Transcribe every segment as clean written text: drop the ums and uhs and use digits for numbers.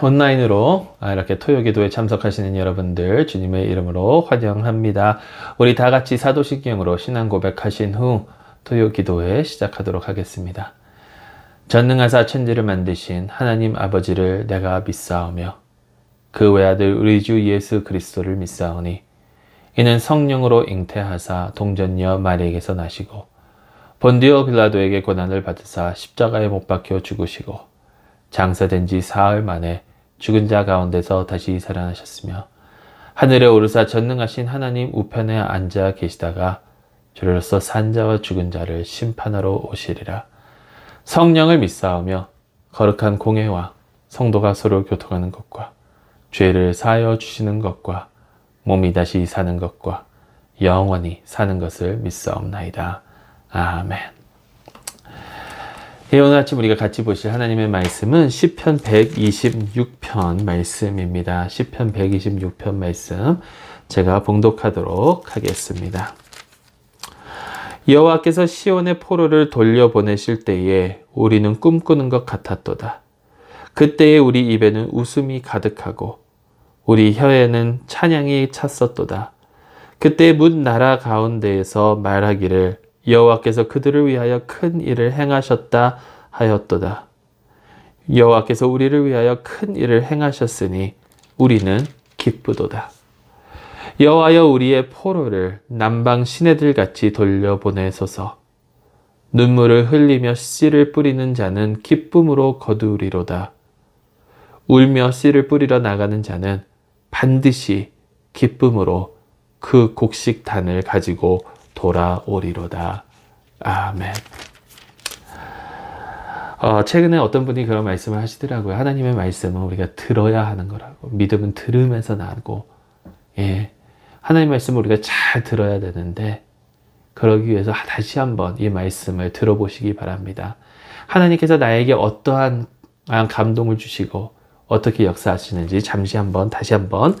온라인으로 이렇게 토요기도에 참석하시는 여러분들 주님의 이름으로 환영합니다. 우리 다 같이 사도신경으로 신앙 고백하신 후 토요기도회 시작하도록 하겠습니다. 전능하사 천지를 만드신 하나님 아버지를 내가 믿사오며 그 외아들 우리 주 예수 그리스도를 믿사오니 이는 성령으로 잉태하사 동전녀 마리에게서 나시고 본디오 빌라도에게 고난을 받으사 십자가에 못 박혀 죽으시고 장사된 지 사흘 만에 죽은 자 가운데서 다시 살아나셨으며 하늘에 오르사 전능하신 하나님 우편에 앉아 계시다가 주로서 산 자와 죽은 자를 심판하러 오시리라. 성령을 믿사오며 거룩한 공회와 성도가 서로 교통하는 것과 죄를 사하여 주시는 것과 몸이 다시 사는 것과 영원히 사는 것을 믿사옵나이다. 아멘. 오늘 아침 우리가 같이 보실 하나님의 말씀은 시편 126편 말씀입니다. 시편 126편 말씀 제가 봉독하도록 하겠습니다. 여호와께서 시온의 포로를 돌려보내실 때에 우리는 꿈꾸는 것 같았도다. 그때에 우리 입에는 웃음이 가득하고 우리 혀에는 찬양이 찼었도다. 그때 문 나라 가운데에서 말하기를 여호와께서 그들을 위하여 큰 일을 행하셨다 하였도다. 여호와께서 우리를 위하여 큰 일을 행하셨으니 우리는 기쁘도다. 여호와여 우리의 포로를 남방 시내들 같이 돌려보내소서. 눈물을 흘리며 씨를 뿌리는 자는 기쁨으로 거두리로다. 울며 씨를 뿌리러 나가는 자는 반드시 기쁨으로 그 곡식단을 가지고 돌아오리로다. 아멘. 최근에 어떤 분이 그런 말씀을 하시더라고요. 하나님의 말씀은 우리가 들어야 하는 거라고. 믿음은 들음에서 나고, 하나님의 말씀을 우리가 잘 들어야 되는데, 그러기 위해서 다시 한번 이 말씀을 들어보시기 바랍니다. 하나님께서 나에게 어떠한 감동을 주시고, 어떻게 역사하시는지 다시 한번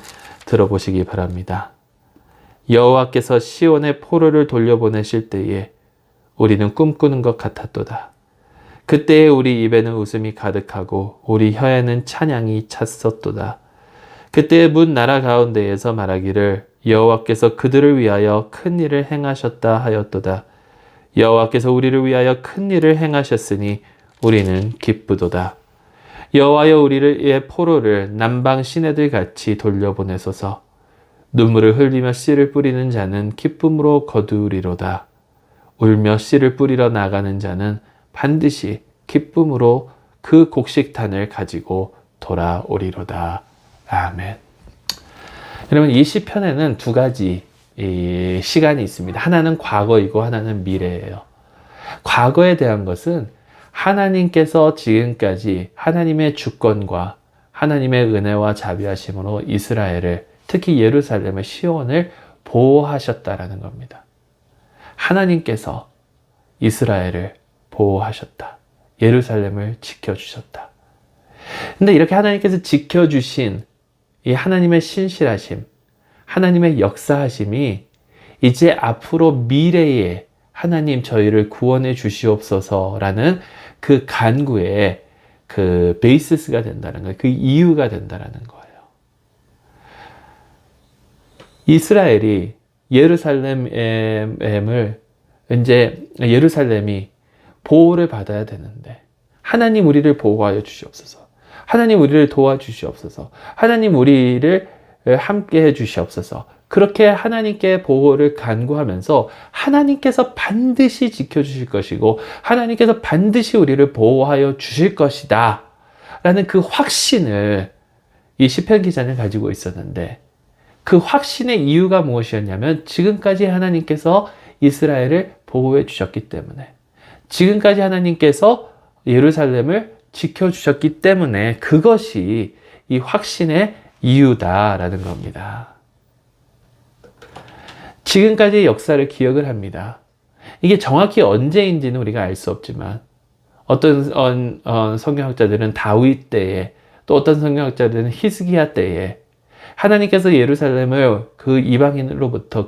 들어보시기 바랍니다. 여호와께서 시온의 포로를 돌려보내실 때에 우리는 꿈꾸는 것 같았도다. 그때에 우리 입에는 웃음이 가득하고 우리 혀에는 찬양이 찼었도다. 그때에 문 나라 가운데에서 말하기를 여호와께서 그들을 위하여 큰 일을 행하셨다 하였도다. 여호와께서 우리를 위하여 큰 일을 행하셨으니 우리는 기쁘도다. 여호와여 우리의 포로를 남방 시내들 같이 돌려보내소서. 눈물을 흘리며 씨를 뿌리는 자는 기쁨으로 거두리로다. 울며 씨를 뿌리러 나가는 자는 반드시 기쁨으로 그 곡식단을 가지고 돌아오리로다. 아멘. 여러분, 이 시편에는 두 가지 시간이 있습니다. 하나는 과거이고 하나는 미래예요. 과거에 대한 것은 하나님께서 지금까지 하나님의 주권과 하나님의 은혜와 자비하심으로 이스라엘을, 특히 예루살렘의 시온을 보호하셨다라는 겁니다. 하나님께서 이스라엘을 보호하셨다. 예루살렘을 지켜주셨다. 근데 이렇게 하나님께서 지켜주신 이 하나님의 신실하심, 하나님의 역사하심이 이제 앞으로 미래에 하나님 저희를 구원해 주시옵소서라는 그 간구의 그 베이시스가 된다는 거예요. 그 이유가 된다는 거예요. 이스라엘이 예루살렘이 보호를 받아야 되는데, 하나님 우리를 보호하여 주시옵소서. 하나님 우리를 도와주시옵소서. 하나님 우리를 함께 해 주시옵소서. 그렇게 하나님께 보호를 간구하면서 하나님께서 반드시 지켜주실 것이고 하나님께서 반드시 우리를 보호하여 주실 것이다 라는 그 확신을 이 시편 기자는 가지고 있었는데, 그 확신의 이유가 무엇이었냐면 지금까지 하나님께서 이스라엘을 보호해 주셨기 때문에, 지금까지 하나님께서 예루살렘을 지켜주셨기 때문에 그것이 이 확신의 이유다라는 겁니다. 지금까지의 역사를 기억을 합니다. 이게 정확히 언제인지는 우리가 알 수 없지만 어떤 성경학자들은 다윗 때에, 또 어떤 성경학자들은 히스기야 때에 하나님께서 예루살렘을 그 이방인으로부터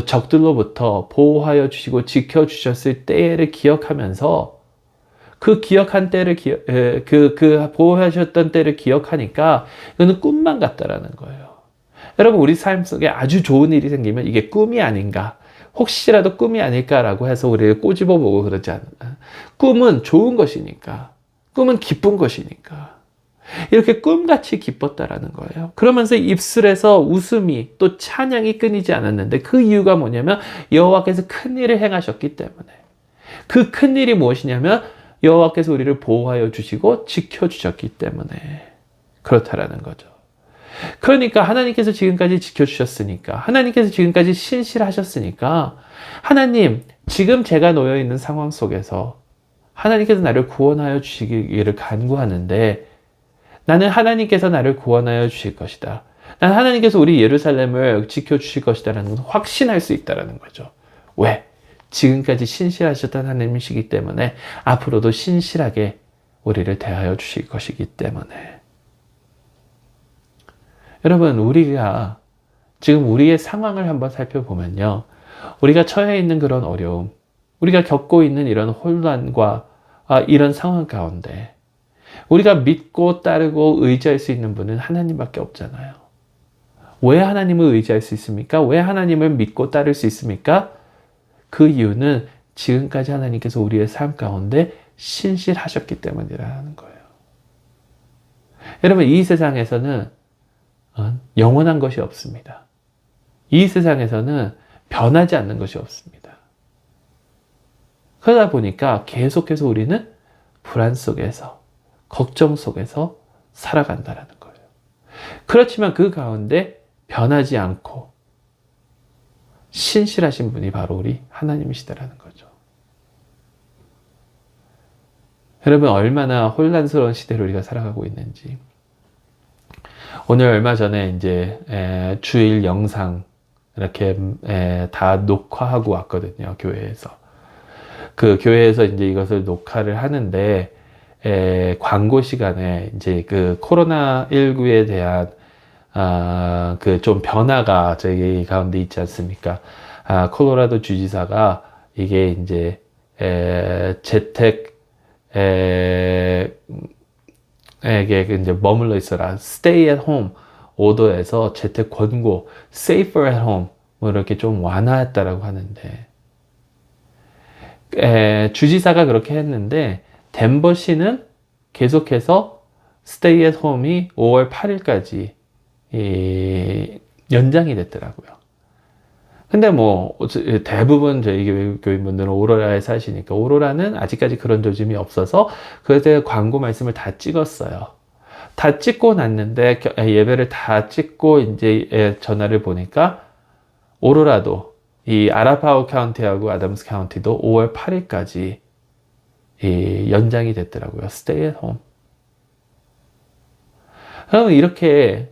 적들로부터 보호하여 주시고 지켜주셨을 때를 기억하면서 그 기억한 때를 보호하셨던 때를 기억하니까 이거는 꿈만 같다라는 거예요. 여러분, 우리 삶 속에 아주 좋은 일이 생기면 이게 꿈이 아닌가? 혹시라도 꿈이 아닐까라고 해서 우리를 꼬집어 보고 그러지 않나. 꿈은 좋은 것이니까. 꿈은 기쁜 것이니까. 이렇게 꿈같이 기뻤다라는 거예요. 그러면서 입술에서 웃음이 또 찬양이 끊이지 않았는데 그 이유가 뭐냐면 여호와께서 큰 일을 행하셨기 때문에. 그 큰 일이 무엇이냐면 여호와께서 우리를 보호하여 주시고 지켜주셨기 때문에 그렇다라는 거죠. 그러니까 하나님께서 지금까지 지켜주셨으니까, 하나님께서 지금까지 신실하셨으니까, 하나님, 지금 제가 놓여 있는 상황 속에서 하나님께서 나를 구원하여 주시기를 간구하는데 나는 하나님께서 나를 구원하여 주실 것이다. 난 하나님께서 우리 예루살렘을 지켜주실 것이다라는 것을 확신할 수 있다는 거죠. 왜? 지금까지 신실하셨던 하나님이시기 때문에 앞으로도 신실하게 우리를 대하여 주실 것이기 때문에. 여러분, 우리가 지금 우리의 상황을 한번 살펴보면요. 우리가 처해 있는 그런 어려움, 우리가 겪고 있는 이런 혼란과 이런 상황 가운데 우리가 믿고 따르고 의지할 수 있는 분은 하나님밖에 없잖아요. 왜 하나님을 의지할 수 있습니까? 왜 하나님을 믿고 따를 수 있습니까? 그 이유는 지금까지 하나님께서 우리의 삶 가운데 신실하셨기 때문이라는 거예요. 여러분, 이 세상에서는 영원한 것이 없습니다. 이 세상에서는 변하지 않는 것이 없습니다. 그러다 보니까 계속해서 우리는 불안 속에서, 걱정 속에서 살아간다는 거예요. 그렇지만 그 가운데 변하지 않고 신실하신 분이 바로 우리 하나님이시다라는 거죠. 여러분, 얼마나 혼란스러운 시대를 우리가 살아가고 있는지. 오늘 얼마 전에 이제 주일 영상 이렇게 다 녹화하고 왔거든요, 교회에서. 그 교회에서 이제 이것을 녹화를 하는데 광고 시간에 이제 그 코로나19에 대한 그 좀 변화가 저희 가운데 있지 않습니까? 콜로라도 주지사가 이게 이제 재택 에게 이제 머물러 있어라, stay at home 오더에서 재택 권고 safer at home 뭐 이렇게 좀 완화했다라고 하는데, 주지사가 그렇게 했는데 덴버시는 계속해서 stay at home이 5월 8일까지 연장이 됐더라고요. 근데 뭐 대부분 저희 교인분들은 오로라에 사시니까 오로라는 아직까지 그런 조짐이 없어서 그때 광고 말씀을 다 찍었어요. 다 찍고 났는데 예배를 다 찍고 이제 전화를 보니까 오로라도 이 아라파우 카운티하고 아담스 카운티도 5월 8일까지 연장이 됐더라고요. Stay at home. 그러면 이렇게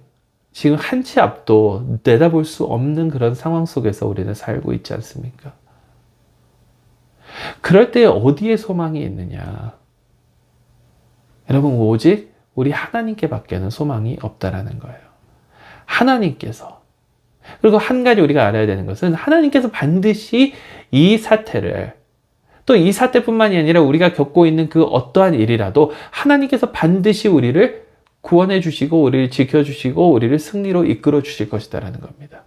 지금 한 치 앞도 내다볼 수 없는 그런 상황 속에서 우리는 살고 있지 않습니까? 그럴 때 어디에 소망이 있느냐? 여러분, 오직 우리 하나님께 밖에는 소망이 없다라는 거예요. 하나님께서. 그리고 한 가지 우리가 알아야 되는 것은 하나님께서 반드시 이 사태를, 또 이 사태뿐만이 아니라 우리가 겪고 있는 그 어떠한 일이라도 하나님께서 반드시 우리를 구원해 주시고 우리를 지켜주시고 우리를 승리로 이끌어 주실 것이다라는 겁니다.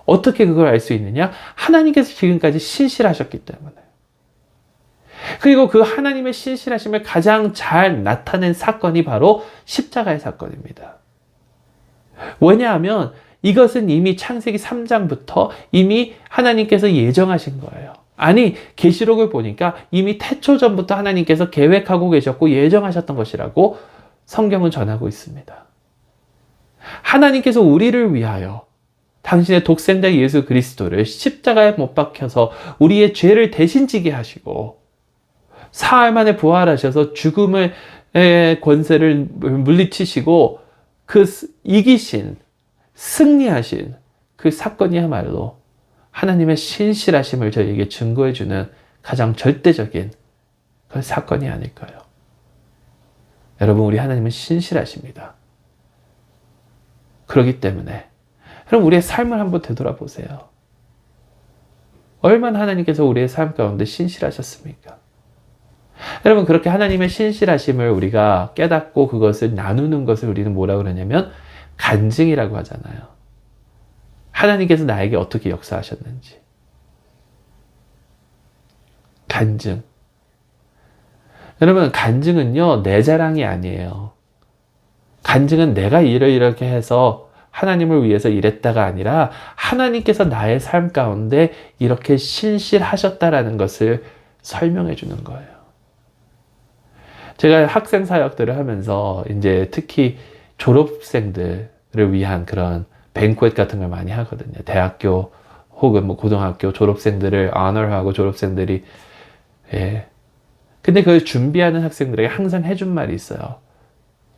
어떻게 그걸 알 수 있느냐? 하나님께서 지금까지 신실하셨기 때문에. 그리고 그 하나님의 신실하심을 가장 잘 나타낸 사건이 바로 십자가의 사건입니다. 왜냐하면 이것은 이미 창세기 3장부터 이미 하나님께서 예정하신 거예요. 아니, 계시록을 보니까 이미 태초 전부터 하나님께서 계획하고 계셨고 예정하셨던 것이라고 성경은 전하고 있습니다. 하나님께서 우리를 위하여 당신의 독생자 예수 그리스도를 십자가에 못 박혀서 우리의 죄를 대신 지게 하시고 사흘 만에 부활하셔서 죽음의 권세를 물리치시고 그 이기신, 승리하신 그 사건이야말로 하나님의 신실하심을 저희에게 증거해주는 가장 절대적인 그 사건이 아닐까요? 여러분, 우리 하나님은 신실하십니다. 그렇기 때문에 여러분, 우리의 삶을 한번 되돌아보세요. 얼마나 하나님께서 우리의 삶 가운데 신실하셨습니까? 여러분, 그렇게 하나님의 신실하심을 우리가 깨닫고 그것을 나누는 것을 우리는 뭐라고 그러냐면 간증이라고 하잖아요. 하나님께서 나에게 어떻게 역사하셨는지. 간증. 여러분, 간증은요, 내 자랑이 아니에요. 간증은 내가 이렇게 해서 하나님을 위해서 일했다가 아니라 하나님께서 나의 삶 가운데 이렇게 신실하셨다라는 것을 설명해 주는 거예요. 제가 학생 사역들을 하면서 이제 특히 졸업생들을 위한 그런 뱅쿠엣 같은 걸 많이 하거든요. 대학교 혹은 뭐 고등학교 졸업생들을 honor하고 졸업생들이 근데 그걸 준비하는 학생들에게 항상 해준 말이 있어요.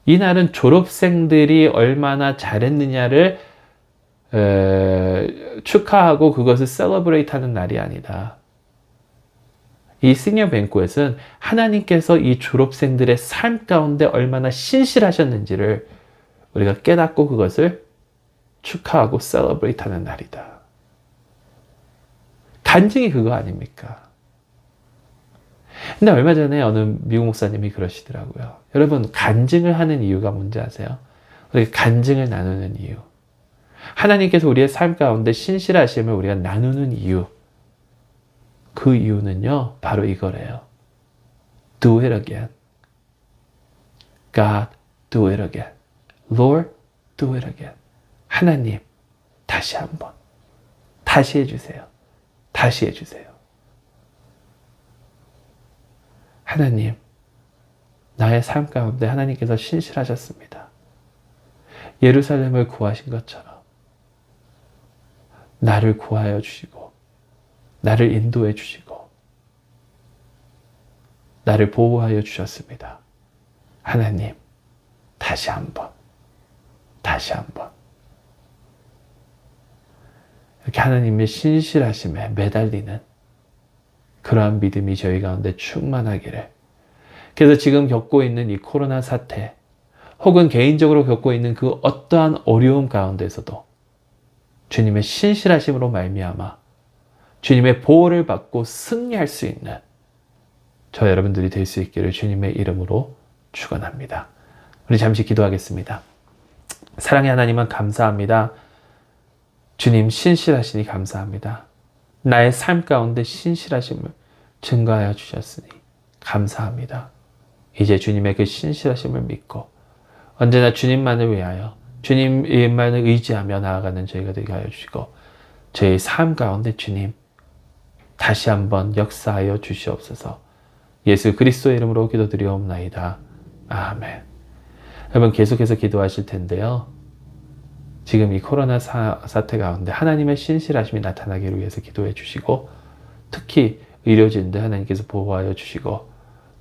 이날은 졸업생들이 얼마나 잘했느냐를 축하하고 그것을 celebrate 하는 날이 아니다. 이 시니어 뱅쿠엣은 하나님께서 이 졸업생들의 삶 가운데 얼마나 신실하셨는지를 우리가 깨닫고 그것을 축하하고 celebrate 하는 날이다. 간증이 그거 아닙니까? 근데 얼마 전에 어느 미국 목사님이 그러시더라고요. 여러분, 간증을 하는 이유가 뭔지 아세요? 우리가 간증을 나누는 이유. 하나님께서 우리의 삶 가운데 신실하심을 우리가 나누는 이유. 그 이유는요, 바로 이거래요. Do it again. God, do it again. Lord, do it again. 하나님, 다시 한번. 다시 해주세요. 다시 해주세요. 하나님, 나의 삶 가운데 하나님께서 신실하셨습니다. 예루살렘을 구하신 것처럼 나를 구하여 주시고 나를 인도해 주시고 나를 보호하여 주셨습니다. 하나님, 다시 한번, 다시 한번. 이렇게 하나님의 신실하심에 매달리는 그러한 믿음이 저희 가운데 충만하기를. 그래서 지금 겪고 있는 이 코로나 사태, 혹은 개인적으로 겪고 있는 그 어떠한 어려움 가운데서도 주님의 신실하심으로 말미암아 주님의 보호를 받고 승리할 수 있는 저 여러분들이 될 수 있기를 주님의 이름으로 축원합니다. 우리 잠시 기도하겠습니다. 사랑의 하나님은 감사합니다. 주님 신실하시니 감사합니다. 나의 삶 가운데 신실하심을 증거하여 주셨으니 감사합니다. 이제 주님의 그 신실하심을 믿고 언제나 주님만을 위하여 주님만을 의지하며 나아가는 저희가 되게 하여 주시고 저희 삶 가운데 주님 다시 한번 역사하여 주시옵소서. 예수 그리스도의 이름으로 기도드리옵나이다. 아멘. 여러분 계속해서 기도하실 텐데요. 지금 이 코로나 사태 가운데 하나님의 신실하심이 나타나기를 위해서 기도해 주시고 특히 의료진들 하나님께서 보호하여 주시고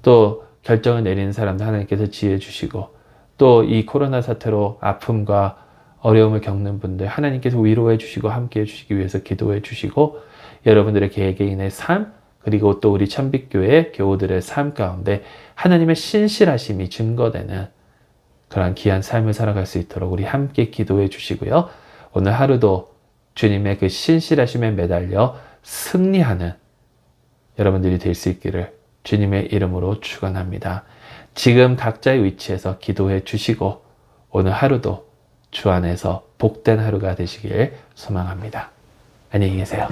또 결정을 내리는 사람들 하나님께서 지혜 주시고 또 이 코로나 사태로 아픔과 어려움을 겪는 분들 하나님께서 위로해 주시고 함께 해 주시기 위해서 기도해 주시고 여러분들의 개개인의 삶 그리고 또 우리 참빛교회 교우들의 삶 가운데 하나님의 신실하심이 증거되는 그러한 귀한 삶을 살아갈 수 있도록 우리 함께 기도해 주시고요. 오늘 하루도 주님의 그 신실하심에 매달려 승리하는 여러분들이 될 수 있기를 주님의 이름으로 축원합니다. 지금 각자의 위치에서 기도해 주시고 오늘 하루도 주 안에서 복된 하루가 되시길 소망합니다. 안녕히 계세요.